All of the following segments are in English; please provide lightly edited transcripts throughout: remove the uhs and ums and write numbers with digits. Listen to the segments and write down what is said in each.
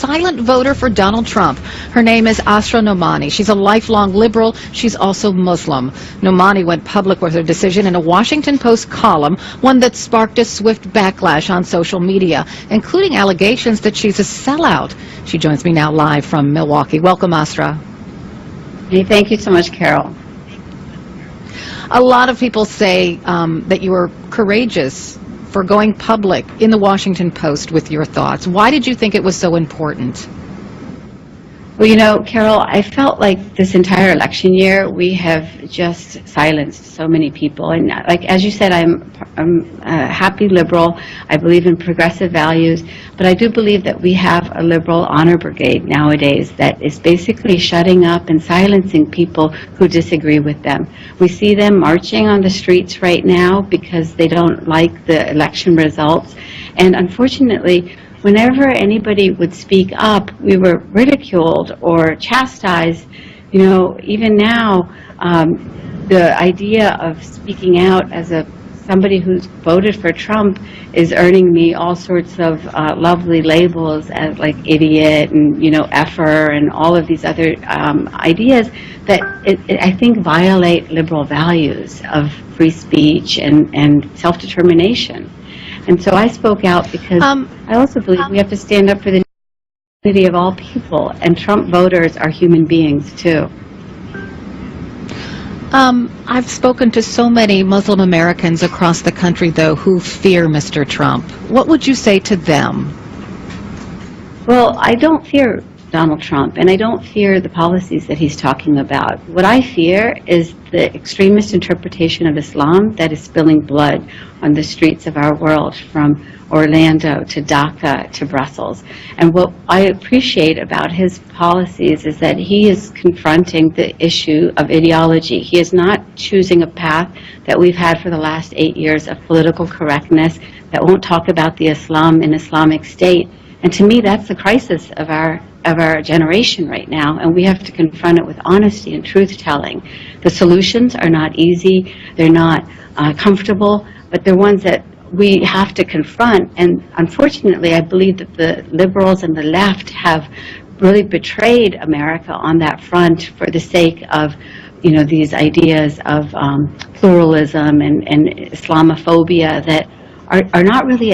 silent voter for Donald Trump. Her name is Asra Nomani. She's a lifelong liberal. She's also Muslim. Nomani went public with her decision in a Washington Post column, one that sparked a swift backlash on social media, including allegations that she's a sellout. She joins me now live from Milwaukee. Welcome, Asra. Hey, thank you so much, Carol. A lot of people say that you were courageous for going public in the Washington Post with your thoughts. Why did you think it was so important? Well, you know, Carol, I felt like this entire election year we have just silenced so many people. And like as you said, I'm a happy liberal. I believe in progressive values, but I do believe that we have a liberal honor brigade nowadays that is basically shutting up and silencing people who disagree with them. We see them marching on the streets right now because they don't like the election results. And unfortunately, whenever anybody would speak up, we were ridiculed or chastised. You know, even now, the idea of speaking out as somebody who's voted for Trump is earning me all sorts of lovely labels as like idiot and, you know, effer and all of these other ideas that I think violate liberal values of free speech and self-determination. And so I spoke out because I also believe we have to stand up for the dignity of all people, and Trump voters are human beings too. I've spoken to so many Muslim Americans across the country, though, who fear Mr. Trump. What would you say to them? Well, I don't fear Donald Trump, and I don't fear the policies that he's talking about. What I fear is the extremist interpretation of Islam that is spilling blood on the streets of our world, from Orlando to Dhaka to Brussels. And what I appreciate about his policies is that he is confronting the issue of ideology. He is not choosing a path that we've had for the last 8 years of political correctness that won't talk about the Islam and Islamic State. And to me, that's the crisis of our generation right now, and we have to confront it with honesty and truth-telling. The solutions are not easy, they're not comfortable, but they're ones that we have to confront. And unfortunately, I believe that the liberals and the left have really betrayed America on that front for the sake of, you know, these ideas of pluralism and Islamophobia that are not really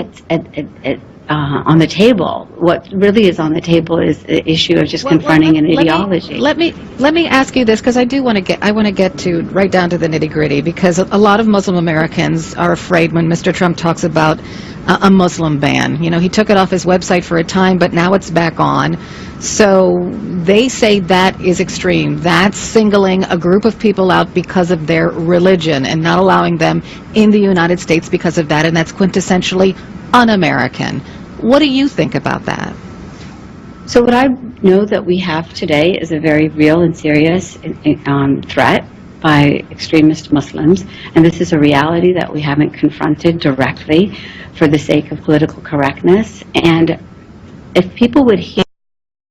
on the table. What really is on the table is the issue of just confronting an ideology. Let me ask you this, because I want to get to right down to the nitty-gritty, because a lot of Muslim Americans are afraid when Mr. Trump talks about a Muslim ban. You know, he took it off his website for a time, but now it's back on. So they say that is extreme. That's singling a group of people out because of their religion and not allowing them in the United States because of that, and that's quintessentially un-American. What do you think about that? So what I know that we have today is a very real and serious threat by extremist Muslims, and this is a reality that we haven't confronted directly for the sake of political correctness. And if people would hear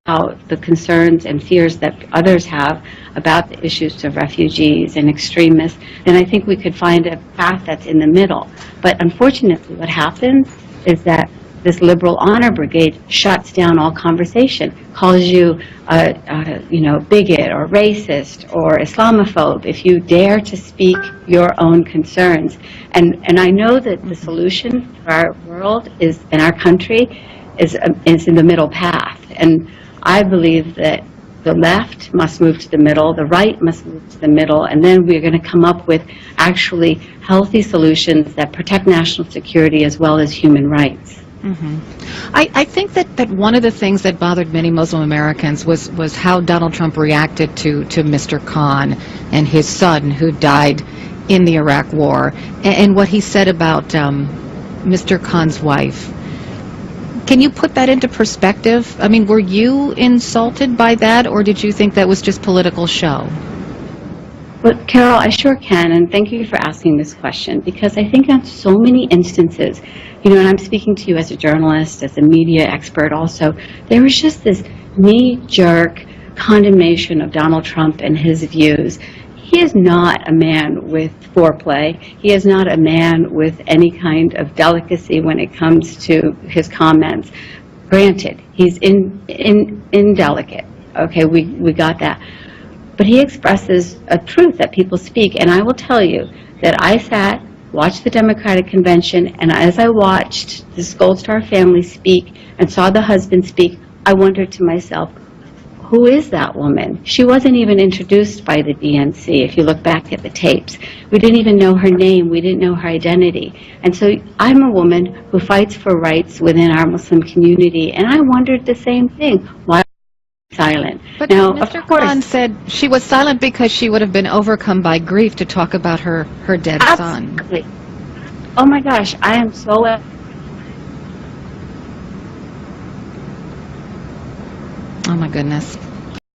out the concerns and fears that others have about the issues of refugees and extremists, then I think we could find a path that's in the middle. But unfortunately, what happens is that this liberal honor brigade shuts down all conversation, calls you you know, bigot or racist or Islamophobe if you dare to speak your own concerns. And I know that the solution for our world is, in our country, is in the middle path. And I believe that the left must move to the middle, the right must move to the middle, and then we're going to come up with actually healthy solutions that protect national security as well as human rights. Mm-hmm. I think that one of the things that bothered many Muslim Americans was how Donald Trump reacted to Mr. Khan and his son, who died in the Iraq War, and what he said about Mr. Khan's wife. Can you put that into perspective? I mean, were you insulted by that, or did you think that was just political show? Well, Carol, I sure can, and thank you for asking this question, because I think on so many instances, you know, and I'm speaking to you as a journalist, as a media expert also, there was just this knee-jerk condemnation of Donald Trump and his views. He is not a man with foreplay. He is not a man with any kind of delicacy when it comes to his comments. Granted, he's indelicate. Okay, we got that. But he expresses a truth that people speak, and I will tell you that I sat, watched the Democratic convention, and as I watched this Gold Star family speak and saw the husband speak, I wondered to myself, who is that woman? She wasn't even introduced by the DNC, if you look back at the tapes. We didn't even know her name. We didn't know her identity. And so I'm a woman who fights for rights within our Muslim community, and I wondered the same thing. Why silent? But Now, Mr. of course, Khan said she was silent because she would have been overcome by grief to talk about her dead son. absolutely. Oh my gosh, I am so... Oh my goodness.